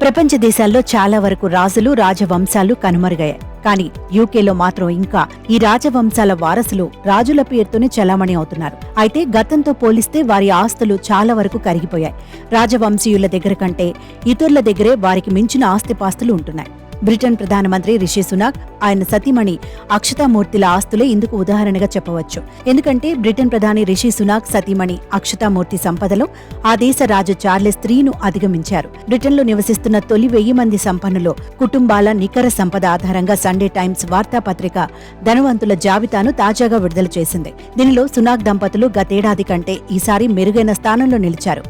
ప్రపంచ దేశాల్లో చాలా వరకు రాజులు రాజవంశాలు కనుమరుగయ్యాయి. కానీ యూకేలో మాత్రం ఇంకా ఈ రాజవంశాల వారసులు రాజుల పేరుతోనే చలామణి అవుతున్నారు. అయితే గతంతో పోలిస్తే వారి ఆస్తులు చాలా వరకు కరిగిపోయాయి. రాజవంశీయుల దగ్గర కంటే ఇతరుల దగ్గరే వారికి మించిన ఆస్తిపాస్తులు ఉంటున్నాయి. బ్రిటన్ ప్రధానమంత్రి రిషి సునాక్, ఆయన సతీమణి అక్షతామూర్తిల ఆస్తులే ఇందుకు ఉదాహరణగా చెప్పవచ్చు. ఎందుకంటే బ్రిటన్ ప్రధాని రిషి సునాక్ సతీమణి అక్షతామూర్తి సంపదలో ఆ దేశ రాజు చార్లెస్ IIIను అధిగమించారు. బ్రిటన్లో నివసిస్తున్న తొలి 1000 మంది సంపన్నులో కుటుంబాల నికర సంపద ఆధారంగా సండే టైమ్స్ వార్తాపత్రిక ధనవంతుల జాబితాను తాజాగా విడుదల చేసింది. దీనిలో సునాక్ దంపతులు గతేడాది కంటే ఈసారి మెరుగైన స్థానంలో నిలిచారు.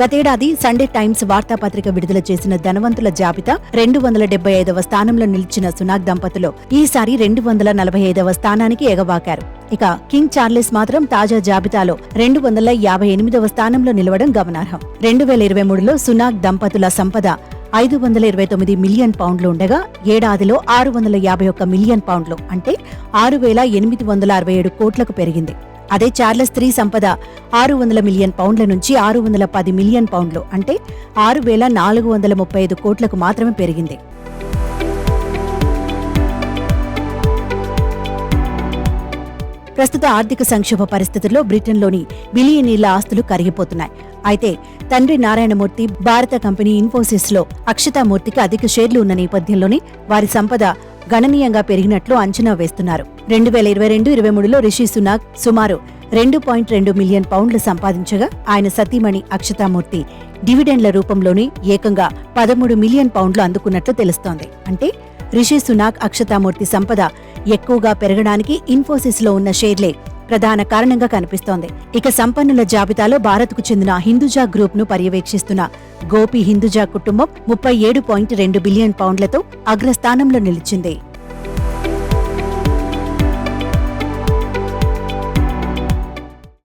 గతేడాది సండే టైమ్స్ వార్తాపత్రిక విడుదల చేసిన ధనవంతుల జాబితా 275వ స్థానంలో నిలిచిన సునాక్ దంపతులు ఈసారి 245వ స్థానానికి ఎగబాకారు. ఇక కింగ్ చార్లెస్ మాత్రం తాజా జాబితాలో 258వ స్థానంలో నిలవడం గమనార్హం. 2023లో సునాక్ దంపతుల సంపద 529 మిలియన్ పౌండ్లు ఉండగా ఏడాదిలో 651 మిలియన్ పౌండ్లు అంటే 6,867 కోట్లకు పెరిగింది. అదే చార్లెస్ III సంపద 600 మిలియన్ పౌండ్ల నుంచి 610 మిలియన్ పౌండ్లు అంటే 6,435 కోట్లకు మాత్రమే పెరిగింది. ప్రస్తుత ఆర్థిక సంక్షోభ పరిస్థితుల్లో బ్రిటన్లోని బిలియనీర్ల ఆస్తులు కరిగిపోతున్నాయి. అయితే తండ్రి నారాయణమూర్తి భారత కంపెనీ ఇన్ఫోసిస్లో అక్షతామూర్తికి అధిక షేర్లు ఉన్న నేపథ్యంలోనే వారి సంపద గణనీయంగా పెరిగినట్లు అంచనా వేస్తున్నారు. 2022-23లో రిషి సునాక్ సుమారు 2.2 మిలియన్ పౌండ్లు సంపాదించగా ఆయన సతీమణి అక్షతామూర్తి డివిడెండ్ల రూపంలోనే ఏకంగా 13 మిలియన్ పౌండ్లు అందుకున్నట్లు తెలుస్తోంది. అంటే రిషి సునాక్ అక్షతామూర్తి సంపద ఎక్కువగా పెరగడానికి ఇన్ఫోసిస్లో ఉన్న షేర్లే ప్రధాన కారణంగా కనిపిస్తోంది. ఇక సంపన్నుల జాబితాలో భారత్కు చెందిన హిందూజా గ్రూప్ ను పర్యవేక్షిస్తున్న గోపి హిందూజా కుటుంబం 37.2 బిలియన్ పౌండ్లతో అగ్రస్థానంలో నిలిచింది.